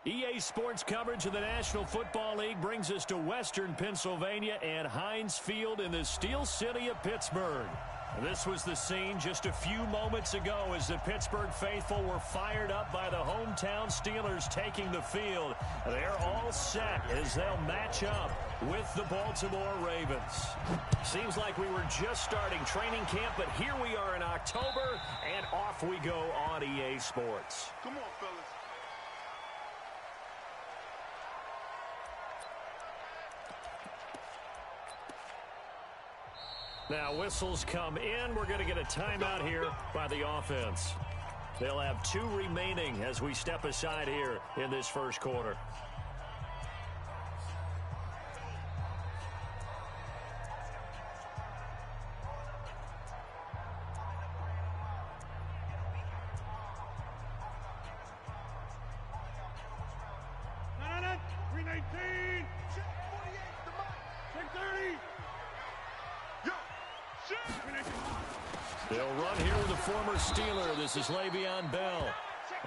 EA Sports coverage of the National Football League brings us to Western Pennsylvania and Heinz Field in the Steel City of Pittsburgh. This was the scene just a few moments ago as the Pittsburgh faithful were fired up by the hometown Steelers taking the field. They're all set as they'll match up with the Baltimore Ravens. Seems like we were just starting training camp, but here we are in October, and off we go on EA Sports. Come on, fellas. Now whistles come in. We're going to get a timeout here by the offense. They'll have 2 remaining as we step aside here in this first quarter. They'll run here with a former Steeler. This is Le'Veon Bell.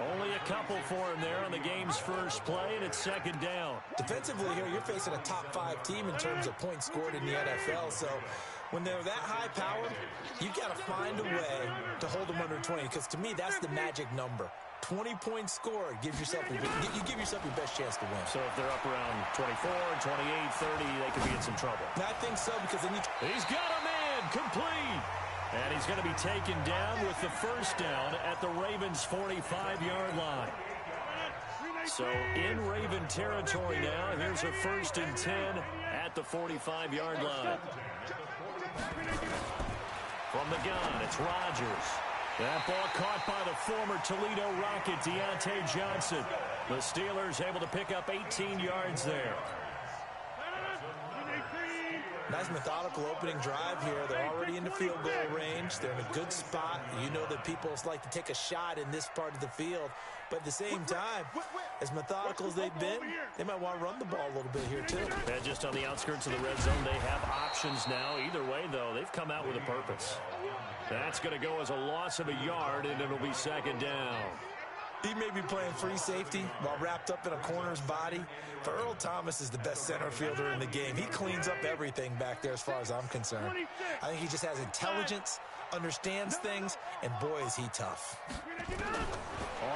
Only a couple for him there on the game's first play, and it's second down. Defensively here, you're facing a top 5 team in terms of points scored in the NFL. So when they're that high powered, you've got to find a way to hold them under 20, because to me, that's the magic number. 20 points scored gives yourself you give yourself your best chance to win. So if they're up around 24, 28, 30, they could be in some trouble. And I think so, because they need to... He's got a man complete. And he's going to be taken down with the first down at the Ravens' 45-yard line. So in Raven territory now, here's a 1st and 10 at the 45-yard line. From the gun, it's Rodgers. That ball caught by the former Toledo Rocket, Deontay Johnson. The Steelers able to pick up 18 yards there. Nice methodical opening drive here. They're already in the field goal range. They're in a good spot. You know that people like to take a shot in this part of the field. But at the same time, as methodical as they've been, they might want to run the ball a little bit here too. Yeah, just on the outskirts of the red zone, they have options now. Either way, though, they've come out with a purpose. That's going to go as a loss of a yard, and it'll be second down. He may be playing free safety while wrapped up in a corner's body. But Earl Thomas is the best center fielder in the game. He cleans up everything back there as far as I'm concerned. I think he just has intelligence, understands things, and boy, is he tough.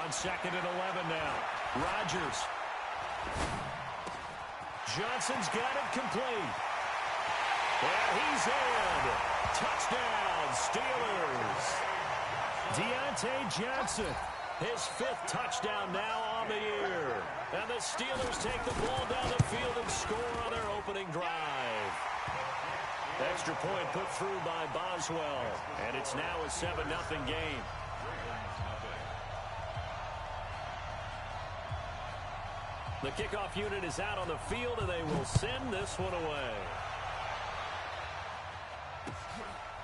On 2nd and 11 now. Rodgers. Johnson's got it complete. And he's in. Touchdown, Steelers. Deontay Johnson. His 5th touchdown now on the year. And the Steelers take the ball down the field and score on their opening drive. Extra point put through by Boswell. And it's now a 7-0 game. The kickoff unit is out on the field, and they will send this one away.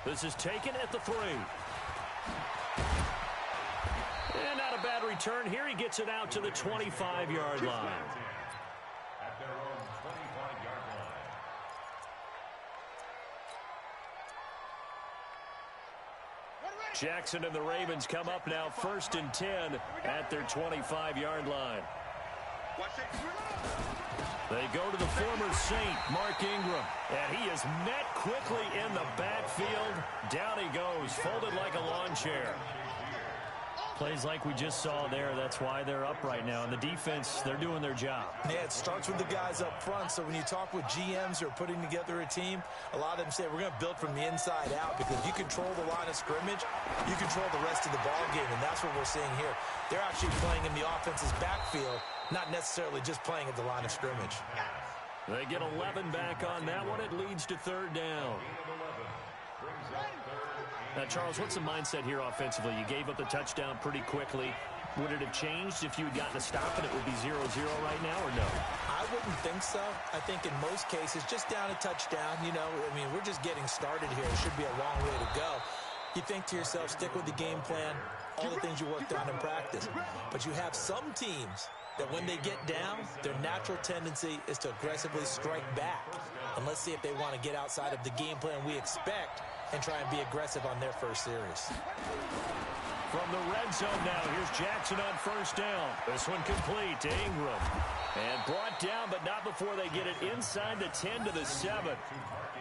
This is taken at the 3. And not a bad return here. He gets it out to the 25-yard line. Jackson and the Ravens come up now 1st and 10 at their 25-yard line. They go to the former Saint, Mark Ingram. And he is met quickly in the backfield. Down he goes, folded like a lawn chair. Plays like we just saw there. That's why they're up right now. And the defense, they're doing their job. Yeah, it starts with the guys up front. So when you talk with GMs who are putting together a team, a lot of them say we're going to build from the inside out, because if you control the line of scrimmage, you control the rest of the ball game. And that's what we're seeing here. They're actually playing in the offense's backfield, not necessarily just playing at the line of scrimmage. They get 11 back on that one. It leads to 3rd down. Now, Charles, what's the mindset here offensively? You gave up the touchdown pretty quickly. Would it have changed if you had gotten a stop and it would be 0-0 right now, or no? I wouldn't think so. I think in most cases, just down a touchdown, you know, I mean, we're just getting started here. It should be a long way to go. You think to yourself, stick with the game plan, all the things you worked on in practice. But you have some teams that when they get down, their natural tendency is to aggressively strike back. And let's see if they want to get outside of the game plan we expect and try and be aggressive on their first series. From the red zone now, here's Jackson on first down. This one complete to Ingram. And brought down, but not before they get it inside the 10 to the 7.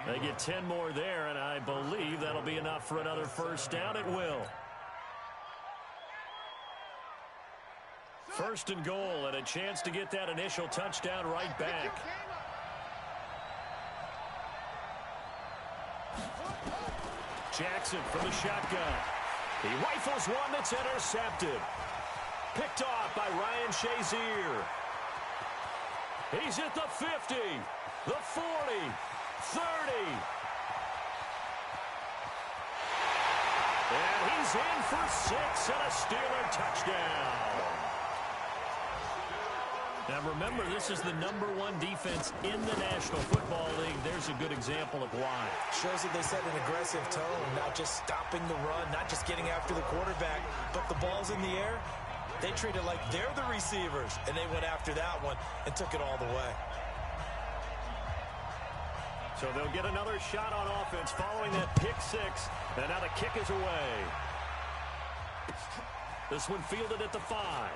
They get 10 more there, and I believe that'll be enough for another first down. It will. First and goal, and a chance to get that initial touchdown right back. Jackson from the shotgun. He rifles one that's intercepted. Picked off by Ryan Shazier. He's at the 50, the 40, 30. And he's in for 6 and a Steeler touchdown. Now remember, this is the #1 defense in the National Football League. There's a good example of why. Shows that they set an aggressive tone, not just stopping the run, not just getting after the quarterback, but the ball's in the air. They treat it like they're the receivers, and they went after that one and took it all the way. So they'll get another shot on offense following that pick 6, and now the kick is away. This one fielded at the 5.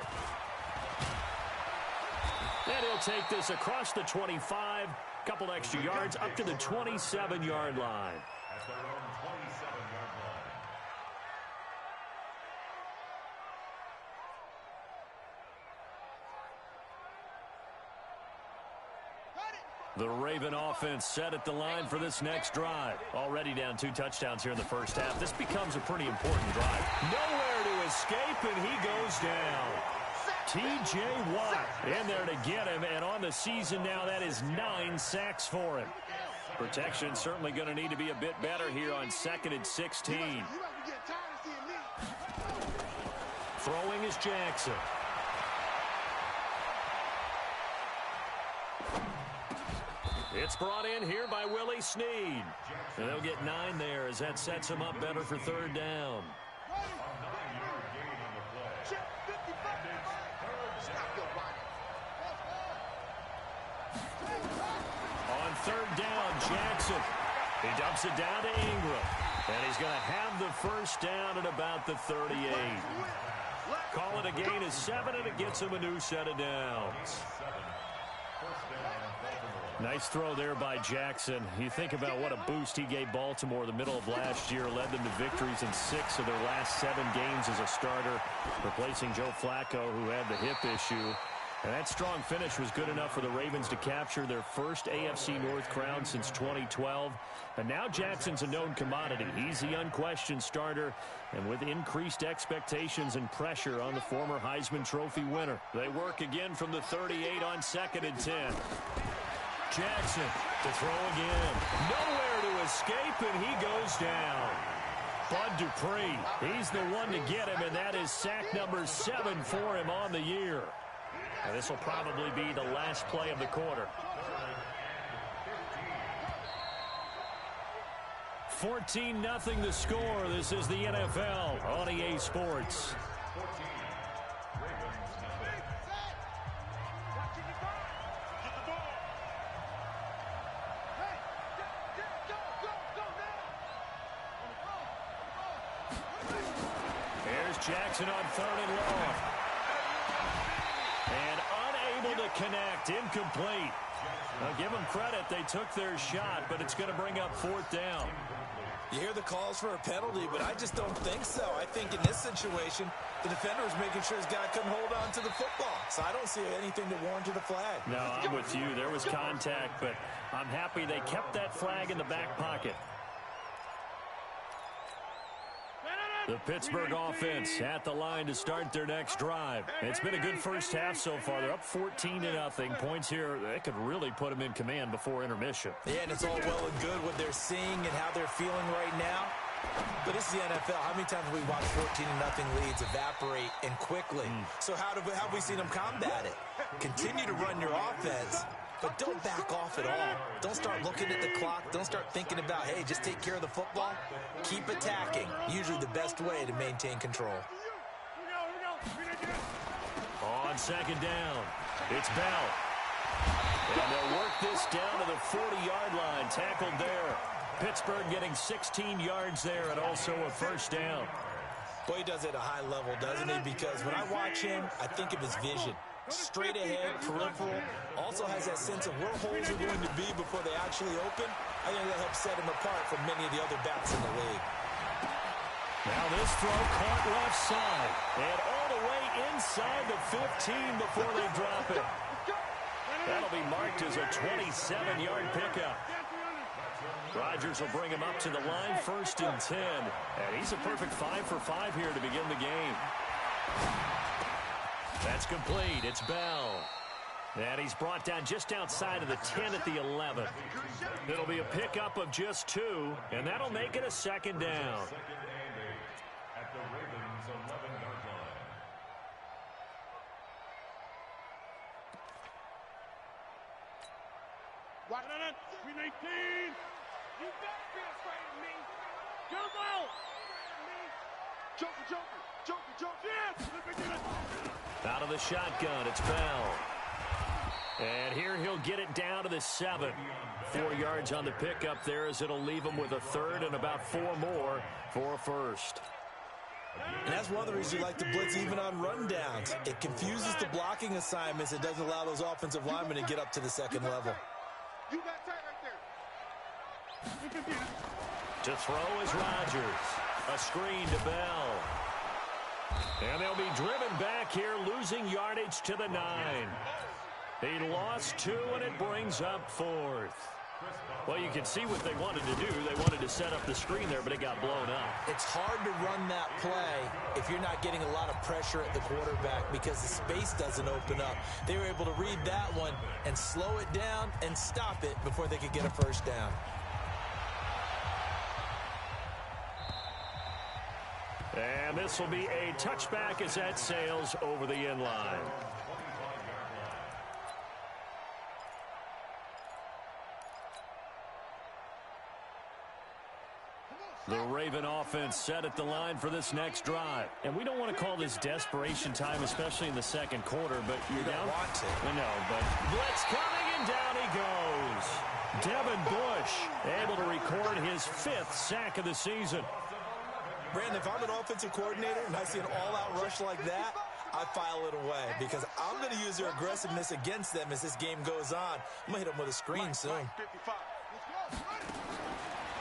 And he'll take this across the 25, couple extra yards up to the 27-yard line. The Raven offense set at the line for this next drive. Already down 2 touchdowns here in the first half. This becomes a pretty important drive. Nowhere to escape, and he goes down. T.J. Watt in there to get him, and on the season now, that is 9 sacks for him. Protection certainly going to need to be a bit better here on 2nd and 16. Throwing is Jackson. It's brought in here by Willie Snead. And they'll get 9 there as that sets him up better for 3rd down. On 3rd down, Jackson. He dumps it down to Ingram. And he's going to have the first down at about the 38. Call it a gain of 7, and it gets him a new set of downs. Nice throw there by Jackson. You think about what a boost he gave Baltimore the middle of last year, led them to victories in 6 of their last 7 games as a starter, replacing Joe Flacco, who had the hip issue. And that strong finish was good enough for the Ravens to capture their first AFC North crown since 2012. And now Jackson's a known commodity. He's the unquestioned starter, and with increased expectations and pressure on the former Heisman Trophy winner. They work again from the 38 on 2nd and 10. Jackson to throw again. Nowhere to escape, and he goes down. Bud Dupree, he's the one to get him, and that is sack number 7 for him on the year. And this will probably be the last play of the quarter. 14-0 the score. This is the NFL on EA Sports. Jackson on 3rd and long. And unable to connect. Incomplete. Now give them credit. They took their shot, but it's going to bring up 4th down. You hear the calls for a penalty, but I just don't think so. I think in this situation, the defender was making sure his guy couldn't hold on to the football. So I don't see anything to warrant a flag. No, I'm with you. There was contact, but I'm happy they kept that flag in the back pocket. The Pittsburgh offense at the line to start their next drive. It's been a good first half so far. They're up 14-0. Points here, they could really put them in command before intermission. Yeah, and it's all well and good what they're seeing and how they're feeling right now. But this is the NFL. How many times have we watched 14-0 leads evaporate and quickly? So how have we seen them combat it? Continue to run your offense, but don't back off at all. Don't start looking at the clock. Don't start thinking about, hey, just take care of the football. Keep attacking. Usually the best way to maintain control. On on second down. It's Bell. And they'll work this down to the 40-yard line. Tackled there. Pittsburgh getting 16 yards there and also a first down. Boy, he does it at a high level, doesn't he? Because when I watch him, I think of his vision. Straight ahead, peripheral. Also has that sense of where holes are going to be before they actually open. I think that helps set him apart from many of the other backs in the league. Now this throw caught left side. And all the way inside the 15 before they drop it. That'll be marked as a 27-yard pickup. Rodgers will bring him up to the line, 1st and 10. And he's a perfect 5 for 5 here to begin the game. That's complete. It's Bell. And he's brought down just outside of the 10 at the 11. It'll be a pickup of just 2, and that'll make it a second down. Watch it. We 19. You better be afraid of me. Go, go. Joker, Joker, Joker, Joker. Yes. Out of the shotgun, it's Bell. And here he'll get it down to the 7. 4 yards on the pickup there as it'll leave him with a 3rd and about 4 more for a first. And that's one of the reasons you like to blitz even on rundowns. It confuses the blocking assignments. It doesn't allow those offensive linemen to get up to the second level. You got tight right there. To throw is Rodgers. A screen to Bell. And they'll be driven back here, losing yardage to the 9. He lost 2, and it brings up 4th. Well, you can see what they wanted to do. They wanted to set up the screen there, but it got blown up. It's hard to run that play if you're not getting a lot of pressure at the quarterback because the space doesn't open up. They were able to read that one and slow it down and stop it before they could get a first down. And this will be a touchback as that sails over the end line. The Raven offense set at the line for this next drive. And we don't want to call this desperation time, especially in the second quarter, but you're down. Want to. I know, but blitz coming, and down he goes. Devin Bush able to record his 5th sack of the season. Brandon, if I'm an offensive coordinator and I see an all-out rush like that, I file it away because I'm going to use their aggressiveness against them as this game goes on. I'm going to hit them with a screen soon.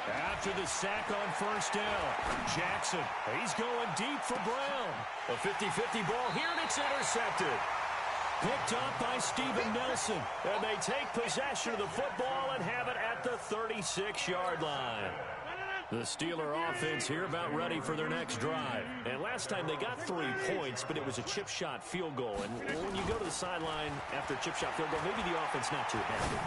After the sack on first down, Jackson, he's going deep for Brown. A 50-50 ball here, and it's intercepted. Picked up by Steven Nelson, and they take possession of the football and have it at the 36-yard line. The Steeler offense here about ready for their next drive. And last time they got 3 points, but it was a chip shot field goal. And when you go to the sideline after a chip shot field goal, maybe the offense not too happy.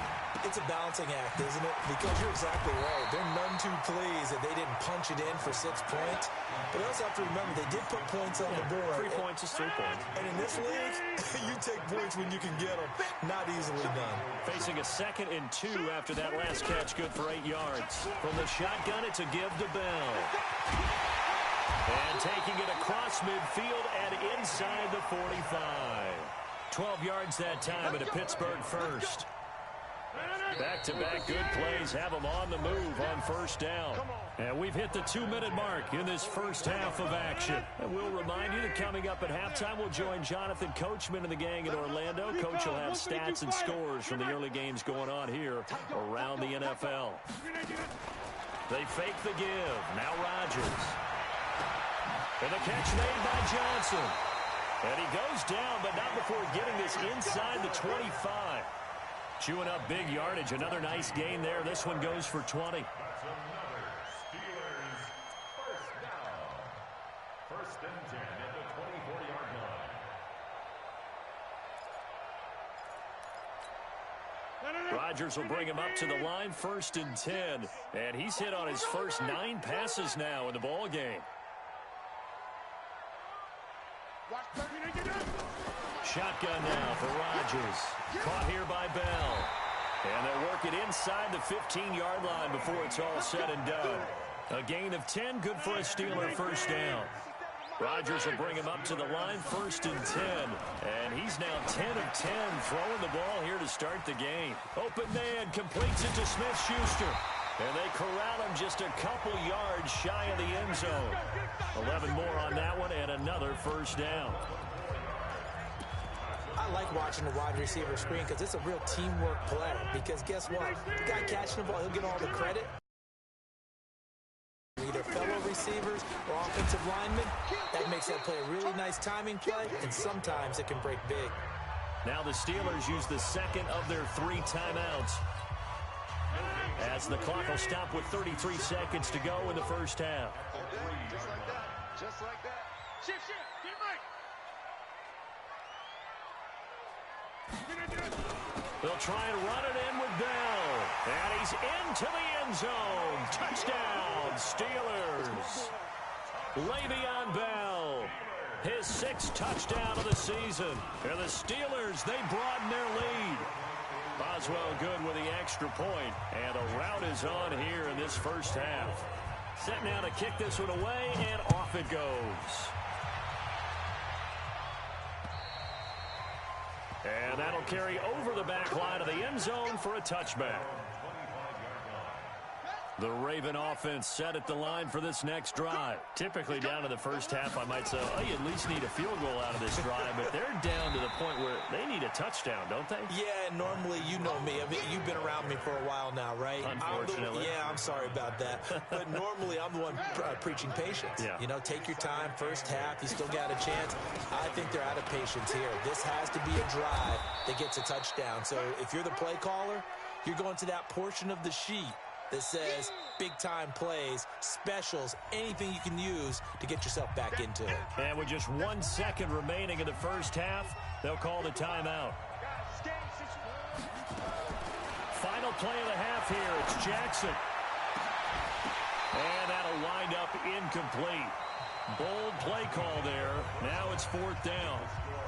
It's a balancing act, isn't it? Because you're exactly right. They're none too pleased that they didn't punch it in for 6 points. But you also have to remember they did put points on the board. 3 points is 3 points. And in this league, you take points when you can get them. Not easily done. Facing a 2nd and 2 after that last catch, good for 8 yards. From the shotgun, it's a give to Bell. And taking it across midfield and inside the 45. 12 yards that time and a Pittsburgh first. Back-to-back good plays have them on the move on first down. And we've hit the 2-minute mark in this first half of action. And we'll remind you that coming up at halftime, we'll join Jonathan Coachman and the gang in Orlando. Coach will have stats and scores from the early games going on here around the NFL. They fake the give. Now Rodgers. And the catch made by Johnson. And he goes down, but not before getting this inside the 25. Chewing up big yardage. Another nice gain there. This one goes for 20. First and 10 at the 24-yard line. Rodgers will bring him up to the line, 1st and 10. And he's hit on his first 9 passes now in the ball game. Shotgun now for Rodgers. Caught here by Bell. And they'll work it inside the 15-yard line before it's all said and done. A gain of 10, good for a Steeler first down. Rodgers will bring him up to the line, 1st and 10. And he's now 10 of 10 throwing the ball here to start the game. Open man completes it to Smith-Schuster. And they corral him just a couple yards shy of the end zone. 11 more on that one and another 1st down. I like watching the wide receiver screen because it's a real teamwork play. Because guess what? The guy catching the ball, he'll get all the credit. Either fellow receivers or offensive linemen, that makes that play a really nice timing play, and sometimes it can break big. Now the Steelers use the second of their 3 timeouts, as the clock will stop with 33 seconds to go in the 1st half. Just like that. Just like that. Shift, get right. They'll try and run it in with Bell. And he's into the end zone. Touchdown, Steelers. Le'Veon Bell, his 6th touchdown of the season. And the Steelers, they broaden their lead. Boswell good with the extra point. And the route is on here in this 1st half. Set now to kick this one away, and off it goes. And that'll carry over the back line of the end zone for a touchback. The Raven offense set at the line for this next drive. Typically down to the 1st half, I might say, oh, you at least need a field goal out of this drive. But they're down to the point where they need a touchdown, don't they? Yeah, normally, you know me. I mean, you've been around me for a while now, right? Unfortunately. I'm sorry about that. But normally, I'm the one preaching patience. Yeah. You know, take your time. 1st half, you still got a chance. I think they're out of patience here. This has to be a drive that gets a touchdown. So if you're the play caller, you're going to that portion of the sheet that says big-time plays, specials, anything you can use to get yourself back into it. And with just 1 second remaining in the 1st half, they'll call the timeout. Final play of the half here. It's Jackson. And that'll wind up incomplete. Bold play call there. Now it's 4th down.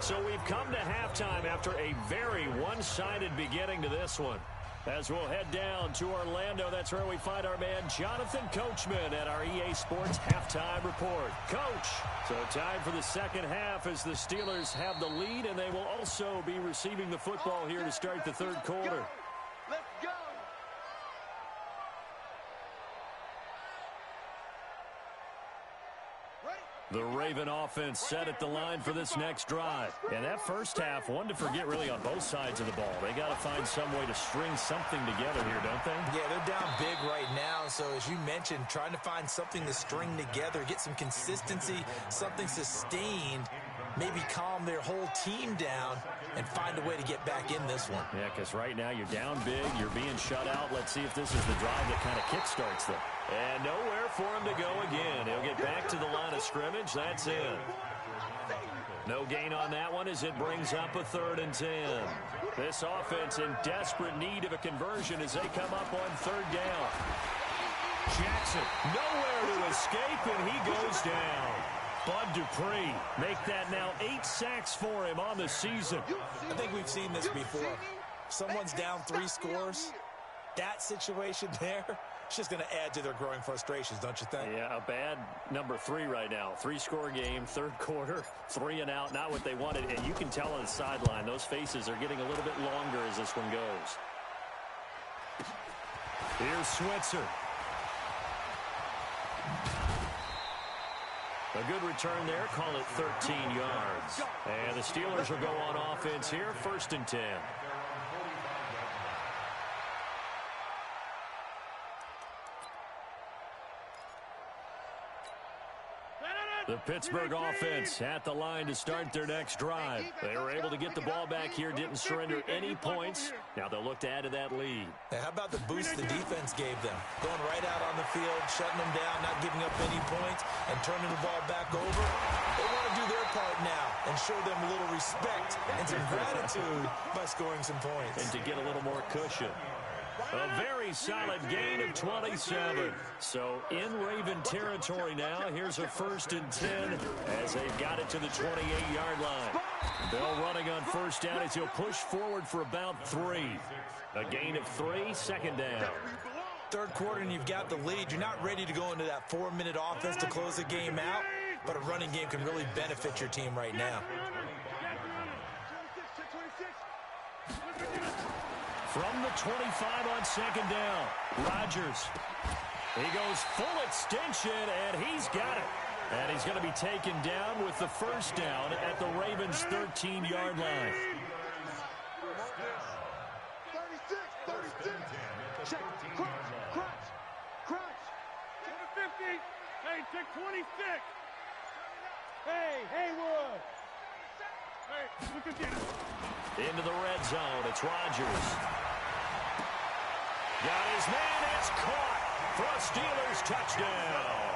So we've come to halftime after a very one-sided beginning to this one. As we'll head down to Orlando, that's where we find our man Jonathan Coachman at our EA Sports Halftime Report. Coach, so time for the 2nd half as the Steelers have the lead, and they will also be receiving the football here to start the 3rd quarter. Let's go. The Raven offense set at the line for this next drive. And that 1st half, one to forget really on both sides of the ball. They got to find some way to string something together here, don't they? Yeah, they're down big right now. So as you mentioned, trying to find something to string together, get some consistency, something sustained, maybe calm their whole team down and find a way to get back in this one. Yeah, because right now you're down big, you're being shut out. Let's see if this is the drive that kind of kickstarts them. And nowhere for him to go again. He'll get back to the line of scrimmage. That's it. No gain on that one as it brings up a 3rd and 10. This offense in desperate need of a conversion as they come up on 3rd down. Jackson nowhere to escape, and he goes down. Bud Dupree make that now 8 sacks for him on the season. I think we've seen this before. Someone's down 3 scores. That situation there, it's just going to add to their growing frustrations, don't you think? Yeah, a bad number 3 right now. 3-score game, 3rd quarter, 3 and out, not what they wanted. And you can tell on the sideline, those faces are getting a little bit longer as this one goes. Here's Switzer. A good return there, call it 13 yards. And the Steelers will go on offense here, 1st and 10. The Pittsburgh offense at the line to start their next drive. They were able to get the ball back here, didn't surrender any points. Now they'll look to add to that lead. How about the boost the defense gave them? Going right out on the field, shutting them down, not giving up any points, and turning the ball back over. They want to do their part now and show them a little respect and some gratitude by scoring some points. And to get a little more cushion. A very solid gain of 27. So in Raven territory now. Here's a 1st and 10 as they've got it to the 28-yard line. Bell running on 1st down as he'll push forward for about 3. A gain of 3, 2nd down. 3rd quarter and you've got the lead. You're not ready to go into that 4-minute offense to close the game out. but a running game can really benefit your team right now. From the 25 on second down, Rodgers. He goes full extension, and he's got it. And he's going to be taken down with the first down at the Ravens' 13-yard line. 36. Check. Crunch. To the 50. Hey, check 26. Hey, Haywood. Hey, look at this. Into the red zone, it's Rodgers. Got his man, it's caught for a Steelers touchdown.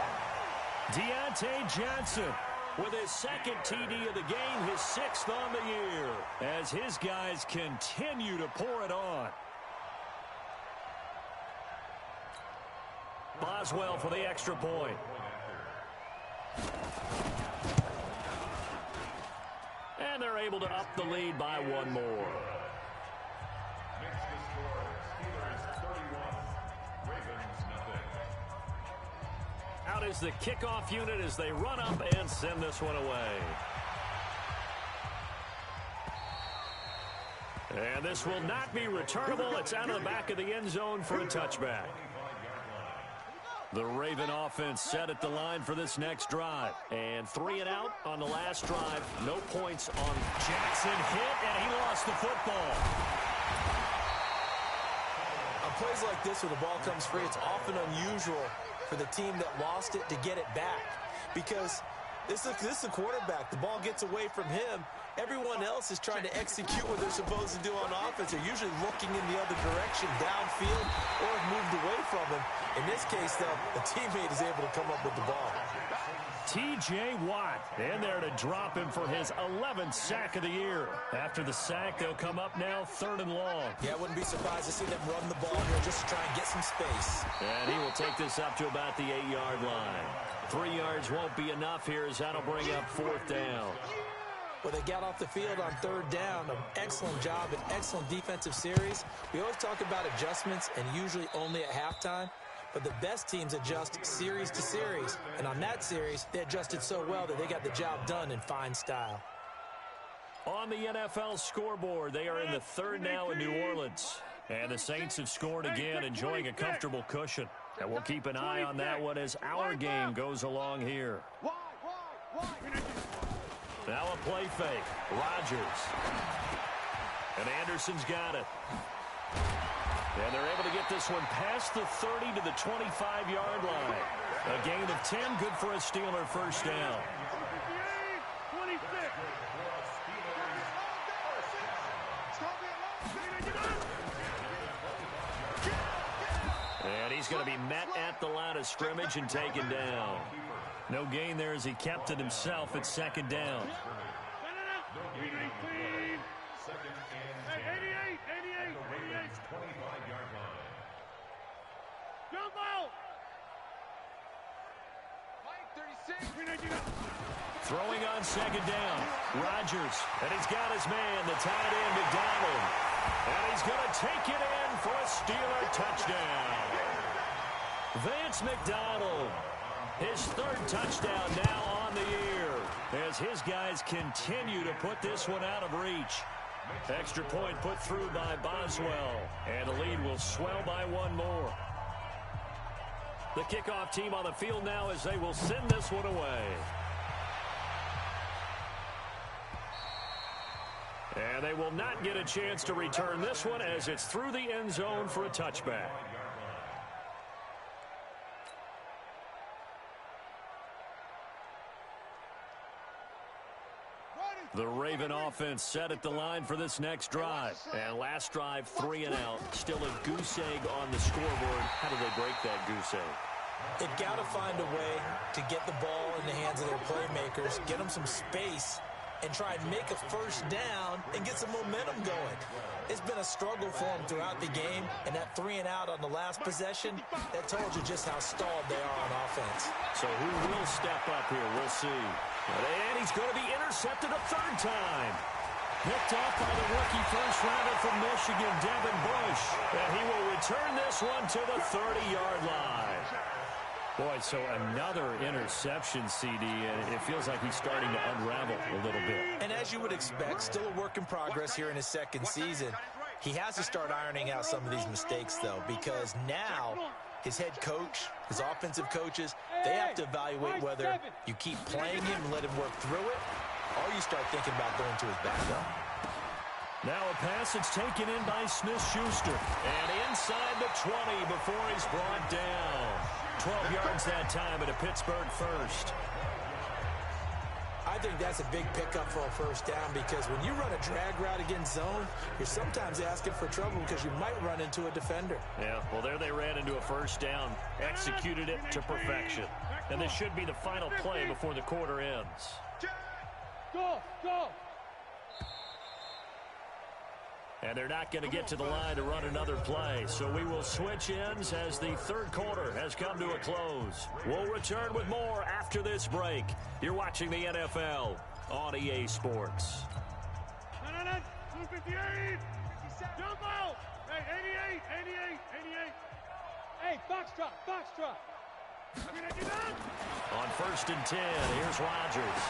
Deontay Johnson with his second TD of the game, his 6th on the year, as his guys continue to pour it on. Boswell for the extra point. And they're able to up the lead by one more. Makes the score Steelers 31, Ravens nothing. Out is the kickoff unit as they run up and send this one away. And this will not be returnable. It's out of the back of the end zone for a touchback. The Raven offense set at the line for this next drive. And 3 and out on the last drive. No points on Jackson. Hit, and he lost the football. On plays like this where the ball comes free, it's often unusual for the team that lost it to get it back. Because this is a quarterback. The ball gets away from him. Everyone else is trying to execute what they're supposed to do on offense. They're usually looking in the other direction, downfield, or have moved away from him. In this case, though, the teammate is able to come up with the ball. T.J. Watt in there to drop him for his 11th sack of the year. After the sack, they'll come up now 3rd and long. Yeah, I wouldn't be surprised to see them run the ball here just to try and get some space. And he will take this up to about the 8-yard line. 3 yards won't be enough here as that'll bring up 4th down. Well, they got off the field on 3rd down. An excellent job, an excellent defensive series. We always talk about adjustments and usually only at halftime. But the best teams adjust series to series. And on that series, they adjusted so well that they got the job done in fine style. On the NFL scoreboard, they are in the 3rd now in New Orleans. And the Saints have scored again, enjoying a comfortable cushion. And we'll keep an eye on that one as our game goes along here. Now a play fake. Rodgers. And Anderson's got it. And they're able to get this one past the 30 to the 25-yard line. A gain of 10, good for a Steeler first down. 26. And he's going to be met at the line of scrimmage and taken down. No gain there as he kept it himself at 2nd down. 25-yard line. Jump out! 36. Throwing on 2nd down. Rodgers. And he's got his man, the tight end, McDonald. And he's going to take it in for a Steeler touchdown. Vance McDonald. His 3rd touchdown now on the year as his guys continue to put this one out of reach. Extra point put through by Boswell. And the lead will swell by one more. The kickoff team on the field now as they will send this one away. And they will not get a chance to return this one as it's through the end zone for a touchback. The Raven offense set at the line for this next drive. And last drive, 3 and out. Still a goose egg on the scoreboard. How do they break that goose egg? They've got to find a way to get the ball in the hands of their playmakers, get them some space, and try and make a first down and get some momentum going. It's been a struggle for them throughout the game, and that 3 and out on the last possession, that told you just how stalled they are on offense. So who will step up here? We'll see. And he's going to be intercepted a 3rd time. Picked off by the rookie first-rounder from Michigan, Devin Bush. And he will return this one to the 30-yard line. Boy, so another interception, CD, and it feels like he's starting to unravel a little bit. And as you would expect, still a work in progress here in his second season. He has to start ironing out some of these mistakes, though, because now his head coach, his offensive coaches, they have to evaluate whether you keep playing him and let him work through it, or you start thinking about going to his backup. Now a pass that's taken in by Smith-Schuster. And inside the 20 before he's brought down. 12 yards that time at a Pittsburgh first. I think that's a big pickup for a first down because when you run a drag route against zone, you're sometimes asking for trouble because you might run into a defender. Yeah, well, there they ran into a first down, executed it to perfection. And this should be the final play before the quarter ends. Go, go. And they're not going to get to the line to run another play. So we will switch ends as the third quarter has come to a close. We'll return with more after this break. You're watching the NFL on EA Sports. 258. Jump out. Hey, 88, 88, 88. Hey, foxtrot. On 1st and 10, here's Rodgers.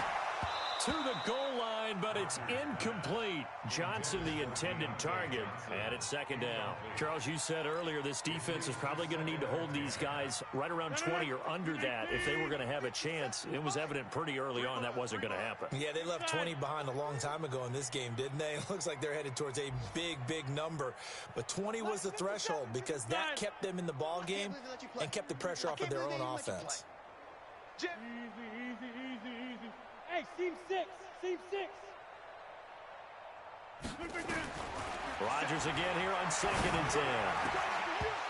To the goal line, but it's incomplete. Johnson, the intended target, and it's second down. Charles, you said earlier this defense is probably going to need to hold these guys right around 20 or under that if they were going to have a chance. It was evident pretty early on that wasn't going to happen. Yeah, they left 20 behind a long time ago in this game, didn't they? It looks like they're headed towards a big number. But 20 was the threshold because that kept them in the ball game and kept the pressure off of their own offense. Easy. Hey, seam six. Rodgers again here on 2nd and 10.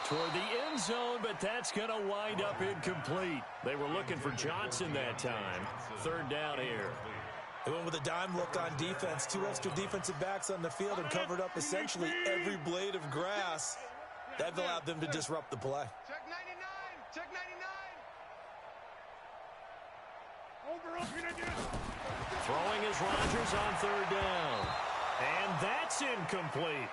Toward the end zone, but that's going to wind up incomplete. They were looking for Johnson that time. 3rd down here. They went with a dime look on defense. 2 extra defensive backs on the field and covered up essentially every blade of grass. That allowed them to disrupt the play. Check 99. Throwing is Rodgers on 3rd down. And that's incomplete.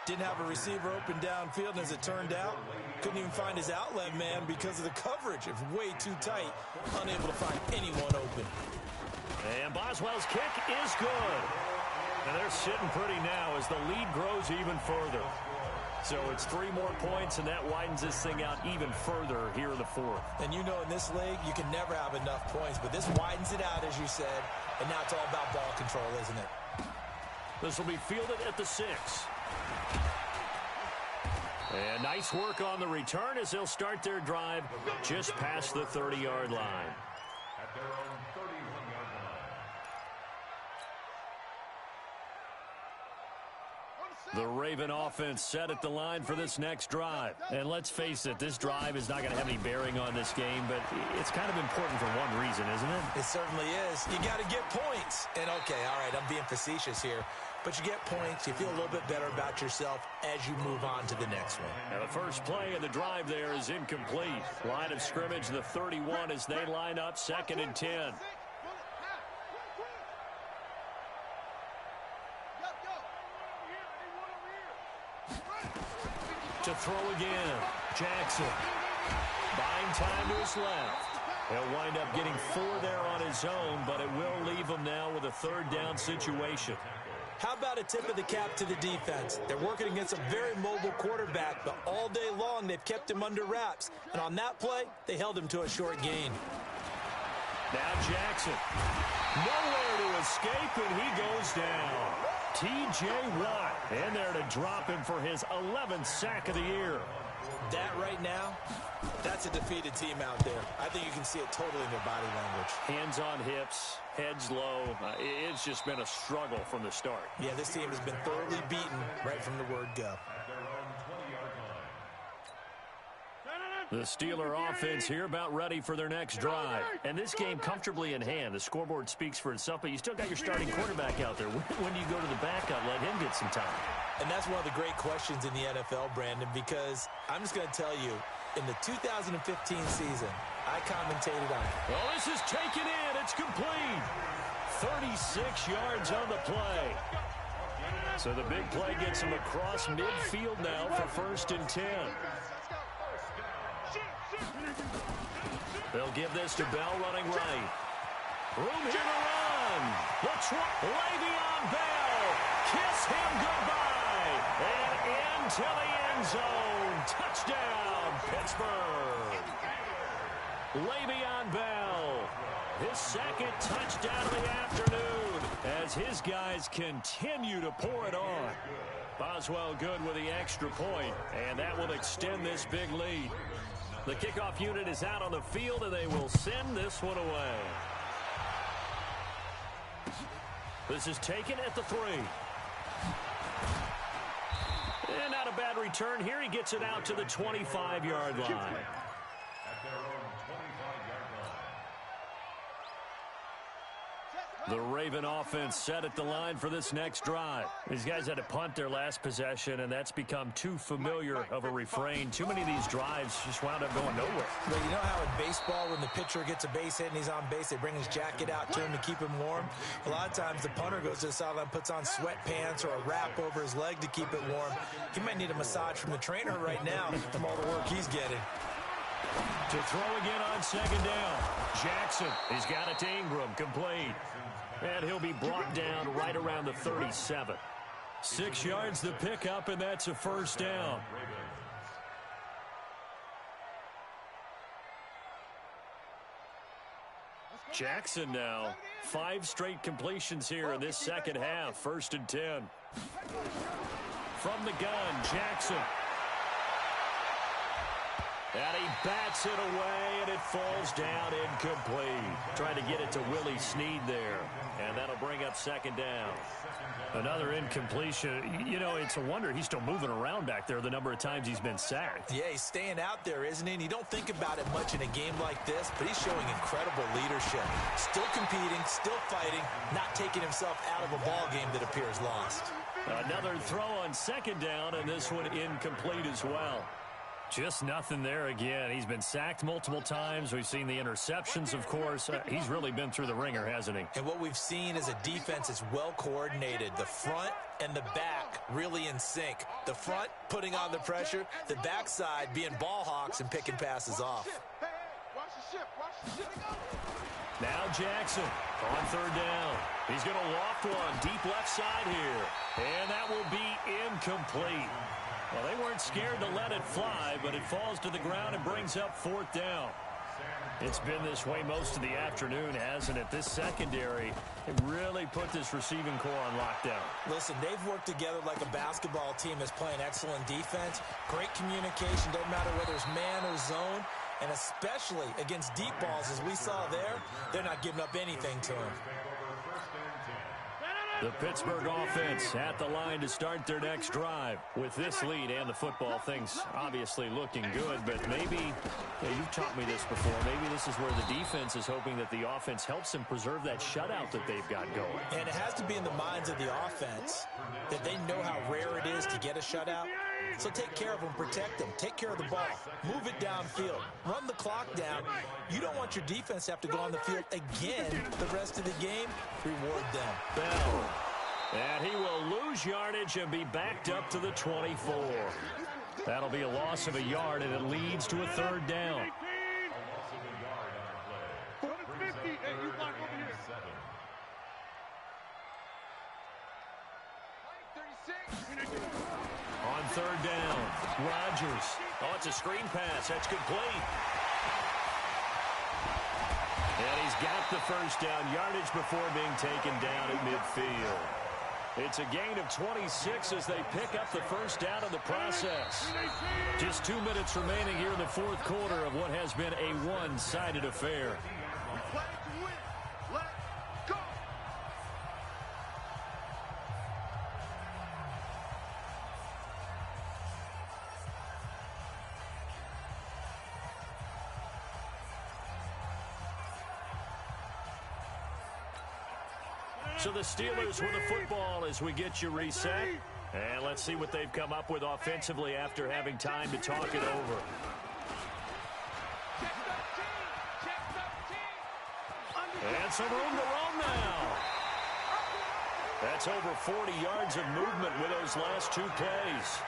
Didn't have a receiver open downfield, and as it turned out, couldn't even find his outlet man because of the coverage. It was way too tight, unable to find anyone open. And Boswell's kick is good. And they're sitting pretty now as the lead grows even further. So it's 3 more points, and that widens this thing out even further here in the 4th. And you know in this league, you can never have enough points, but this widens it out, as you said, and now it's all about ball control, isn't it? This will be fielded at the 6. And nice work on the return as they'll start their drive just past the 30-yard line. At their own 31-yard line. The Raven offense set at the line for this next drive. And let's face it, this drive is not going to have any bearing on this game, but it's kind of important for one reason, isn't it? It certainly is. You got to get points. And, okay, all right, I'm being facetious here. But you get points, you feel a little bit better about yourself as you move on to the next one. Now the first play of the drive there is incomplete. Line of scrimmage, the 31 as they line up, 2nd and 10. To throw again, Jackson. Buying time to his left. He'll wind up getting 4 there on his own, but it will leave him now with a 3rd down situation. How about a tip of the cap to the defense? They're working against a very mobile quarterback, but all day long they've kept him under wraps. And on that play, they held him to a short gain. Now Jackson. Nowhere to escape, and he goes down. T.J. Watt in there to drop him for his 11th sack of the year. That right now, that's a defeated team out there. I think you can see it totally in their body language. Hands on hips, heads low. It's just been a struggle from the start. Yeah, this team has been thoroughly beaten right from the word go. The Steeler offense here about ready for their next drive. And this game comfortably in hand. The scoreboard speaks for itself, but you still got your starting quarterback out there. When do you go to the backup, let him get some time? And that's one of the great questions in the NFL, Brandon, because I'm just going to tell you, in the 2015 season, I commentated on it. Well, this is taken in. It's complete. 36 yards on the play. So the big play gets him across midfield now for 1st and 10. They'll give this to Bell running right. Room here to run. Le'Veon Bell. Kiss him goodbye. And into the end zone. Touchdown, Pittsburgh. Le'Veon Bell. His second touchdown of the afternoon as his guys continue to pour it on. Boswell good with the extra point, and that will extend this big lead. The kickoff unit is out on the field, and they will send this one away. This is taken at the 3. And not a bad return here. He gets it out to the 25-yard line. At their own 25-yard line. The Raven offense set at the line for this next drive. These guys had to punt their last possession, and that's become too familiar of a refrain. Too many of these drives just wound up going nowhere. Well, you know how in baseball, when the pitcher gets a base hit and he's on base, they bring his jacket out to him to keep him warm? A lot of times the punter goes to the sideline, puts on sweatpants or a wrap over his leg to keep it warm. He might need a massage from the trainer right now from all the work he's getting. To throw again on second down. Jackson, he's got it to Ingram, complete. And he'll be brought down right around the 37. 6 yards the pickup, and that's a first down. Jackson now. 5 straight completions here in this second half. 1st and 10. From the gun, Jackson. And he bats it away, and it falls down incomplete. Trying to get it to Willie Snead there. And that'll bring up second down. Another incompletion. You know, it's a wonder he's still moving around back there the number of times he's been sacked. Yeah, he's staying out there, isn't he? And you don't think about it much in a game like this, but he's showing incredible leadership. Still competing, still fighting, not taking himself out of a ball game that appears lost. Another throw on second down, and this one incomplete as well. Just nothing there again. He's been sacked multiple times. We've seen the interceptions, of course. He's really been through the ringer, hasn't he? And what we've seen is a defense that's well coordinated. The front and the back really in sync. The front putting on the pressure, the backside being ball hawks and picking passes off. Now Jackson on third down. He's going to loft one deep left side here. And that will be incomplete. Well, they weren't scared to let it fly, but it falls to the ground and brings up 4th down. It's been this way most of the afternoon, hasn't it? This secondary really put this receiving core on lockdown. Listen, they've worked together like a basketball team that's playing excellent defense. Great communication, doesn't matter whether it's man or zone. And especially against deep balls, as we saw there, they're not giving up anything to them. The Pittsburgh offense at the line to start their next drive. With this lead and the football, things obviously looking good, but maybe, you've taught me this before, maybe this is where the defense is hoping that the offense helps them preserve that shutout that they've got going. And it has to be in the minds of the offense that they know how rare it is to get a shutout. So take care of them, protect them, take care of the ball, move it downfield, run the clock down. You don't want your defense to have to go on the field again the rest of the game. Reward them. Bell. And he will lose yardage and be backed up to the 24. That'll be a loss of a yard, and it leads to a 3rd down. On 3rd down, Rodgers. Oh, it's a screen pass. That's complete. And he's got the first down yardage before being taken down at midfield. It's a gain of 26 as they pick up the first down in the process. Just 2 minutes remaining here in the 4th quarter of what has been a one-sided affair. So the Steelers with the football as we get you reset. And let's see what they've come up with offensively after having time to talk it over. And some room to roam now. That's over 40 yards of movement with those last 2 plays.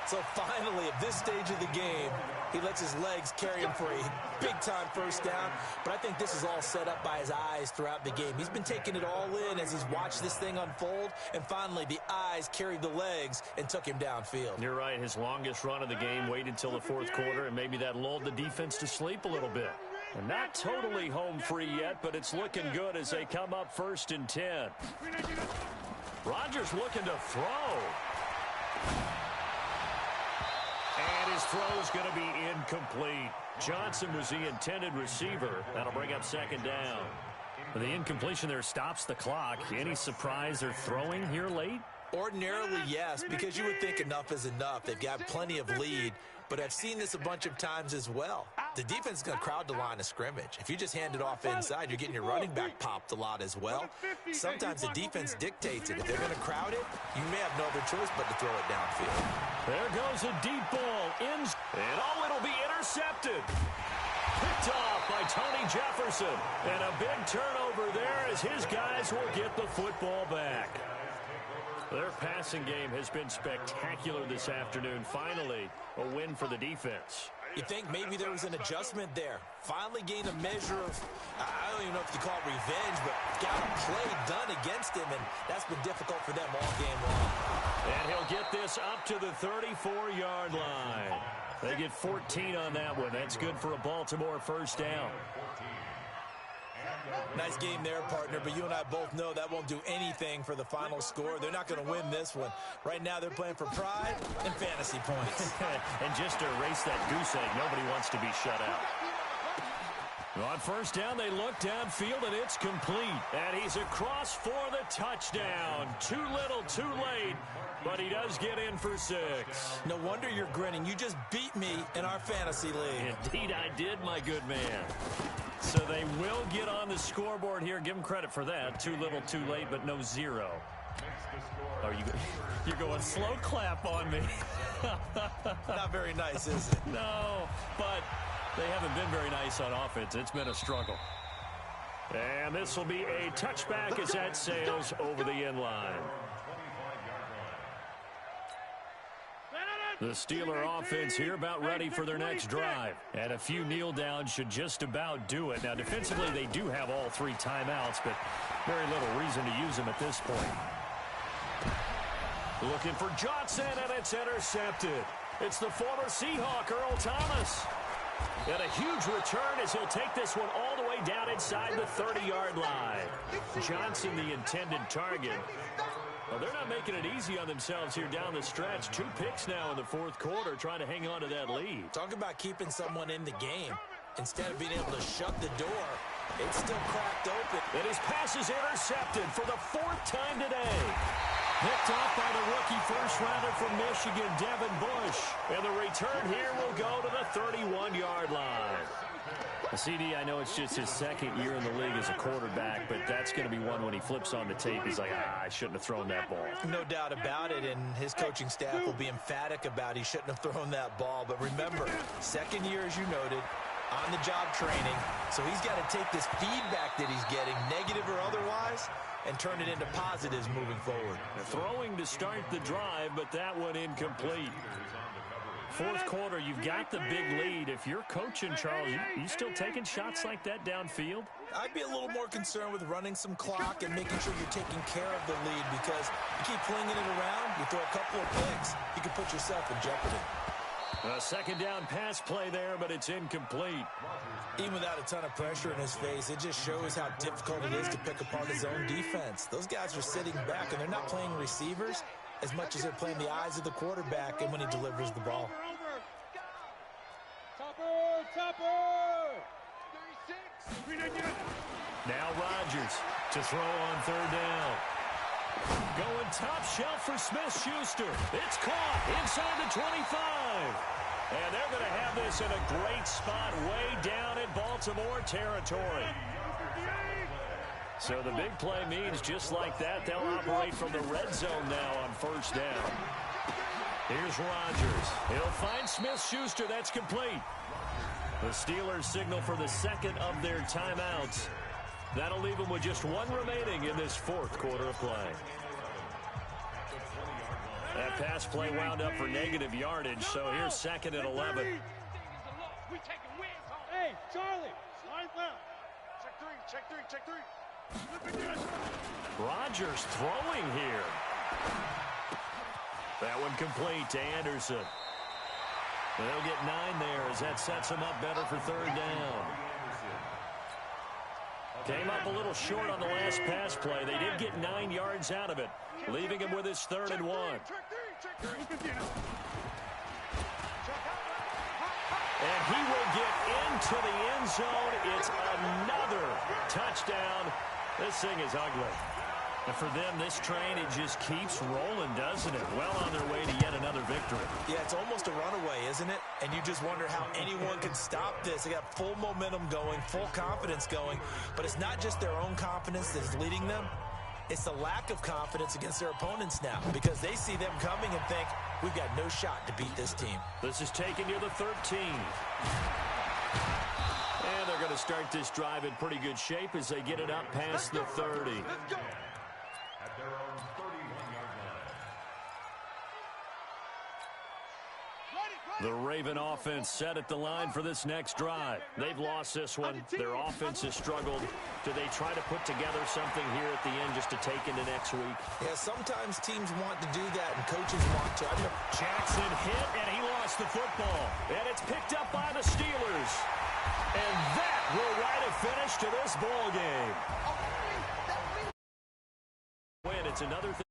So finally, at this stage of the game, he lets his legs carry him for a big-time first down. But I think this is all set up by his eyes throughout the game. He's been taking it all in as he's watched this thing unfold. And finally, the eyes carried the legs and took him downfield. You're right. His longest run of the game waited till the fourth quarter, and maybe that lulled the defense to sleep a little bit. And not totally home free yet, but it's looking good as they come up 1st and 10. Rodgers looking to throw. And his throw's going to be incomplete. Johnson was the intended receiver. That'll bring up 2nd down. The incompletion there stops the clock. Any surprise they're throwing here late? Ordinarily, yes, because you would think enough is enough. They've got plenty of lead, but I've seen this a bunch of times as well. The defense is going to crowd the line of scrimmage. If you just hand it off inside, you're getting your running back popped a lot as well. Sometimes the defense dictates it. If they're going to crowd it, you may have no other choice but to throw it downfield. There goes a deep ball. And it'll be intercepted. Picked off by Tony Jefferson. And a big turnover there as his guys will get the football back. Their passing game has been spectacular this afternoon. Finally, a win for the defense. You think maybe there was an adjustment there. Finally gained a measure of, I don't even know if you call it revenge, but got a play done against him, and that's been difficult for them all game long. And he'll get this up to the 34-yard line. They get 14 on that one. That's good for a Baltimore first down. Nice game there, partner, but you and I both know that won't do anything for the final score. They're not going to win this one. Right now, they're playing for pride and fantasy points. And just to erase that goose egg, nobody wants to be shut out. On first down, they look downfield, and it's complete. And he's across for the touchdown. Too little, too late, but he does get in for 6. No wonder you're grinning. You just beat me in our fantasy league. Indeed, I did, my good man. So they will get on the scoreboard here. Give them credit for that. Too little, too late, but no 0. Oh, you're going slow clap on me. Not very nice, is it? No, but they haven't been very nice on offense. It's been a struggle. And this will be a touchback as that sails over the end line. The Steeler offense here about ready for their next drive. And a few kneel downs should just about do it. Now, defensively, they do have all 3 timeouts, but very little reason to use them at this point. Looking for Johnson, and it's intercepted. It's the former Seahawk, Earl Thomas. And a huge return as he'll take this one all the way down inside the 30-yard line. Johnson, the intended target. Well, they're not making it easy on themselves here down the stretch. 2 picks now in the fourth quarter, trying to hang on to that lead. Talk about keeping someone in the game. Instead of being able to shut the door, it's still cracked open. And his pass is intercepted for the 4th time today. Picked off by the rookie first-rounder from Michigan, Devin Bush. And the return here will go to the 31-yard line. CD, I know it's just his 2nd year in the league as a quarterback, but that's going to be one when he flips on the tape. He's like, I shouldn't have thrown that ball. No doubt about it, and his coaching staff will be emphatic about he shouldn't have thrown that ball. But remember, 2nd year, as you noted, on-the-job training. So he's got to take this feedback that he's getting, negative or otherwise, and turn it into positives moving forward. Throwing to start the drive, but that one incomplete. Fourth quarter, you've got the big lead. If you're coaching, Charles, you still taking shots like that downfield? I'd be a little more concerned with running some clock and making sure you're taking care of the lead, because you keep flinging it around, you throw a couple of picks, you can put yourself in jeopardy. A 2nd down pass play there, but it's incomplete. Even without a ton of pressure in his face, it just shows how difficult it is to pick apart his own defense. Those guys are sitting back, and they're not playing receivers as much as they're playing the eyes of the quarterback and when he delivers the ball. Now Rodgers to throw on 3rd down. Going top shelf for Smith-Schuster. It's caught inside the 25. And they're going to have this in a great spot way down in Baltimore territory. So the big play means just like that, they'll operate from the red zone now on 1st down. Here's Rodgers. He'll find Smith-Schuster. That's complete. The Steelers signal for the 2nd of their timeouts. That'll leave them with just 1 remaining in this 4th quarter of play. At That pass play wound up for negative yardage, so here's 2nd and 11. Hey, Charlie, line left. Check three. Look at this. Rodgers throwing here. That one complete to Anderson. They'll get 9 there as that sets him up better for 3rd down. Came up a little short on the last pass play. They did get 9 yards out of it, leaving him with his 3rd and 1. And he will get into the end zone. It's another touchdown. This thing is ugly. And for them, this train, it just keeps rolling, doesn't it? Well on their way to yet another victory. Yeah, it's almost a runaway, isn't it? And you just wonder how anyone can stop this. They got full momentum going, full confidence going. But it's not just their own confidence that's leading them. It's the lack of confidence against their opponents now, because they see them coming and think, we've got no shot to beat this team. This is taken near the 13. And they're going to start this drive in pretty good shape as they get it up past the 30. Let's go. At their own 31-yard line. The Raven offense set at the line for this next drive. They've lost this one. Their offense has struggled. Do they try to put together something here at the end just to take into next week? Yeah, sometimes teams want to do that and coaches want to. Jackson hit, and he lost the football. And it's picked up by the Steelers. And that will write a finish to this ball game. Win, it's another thing.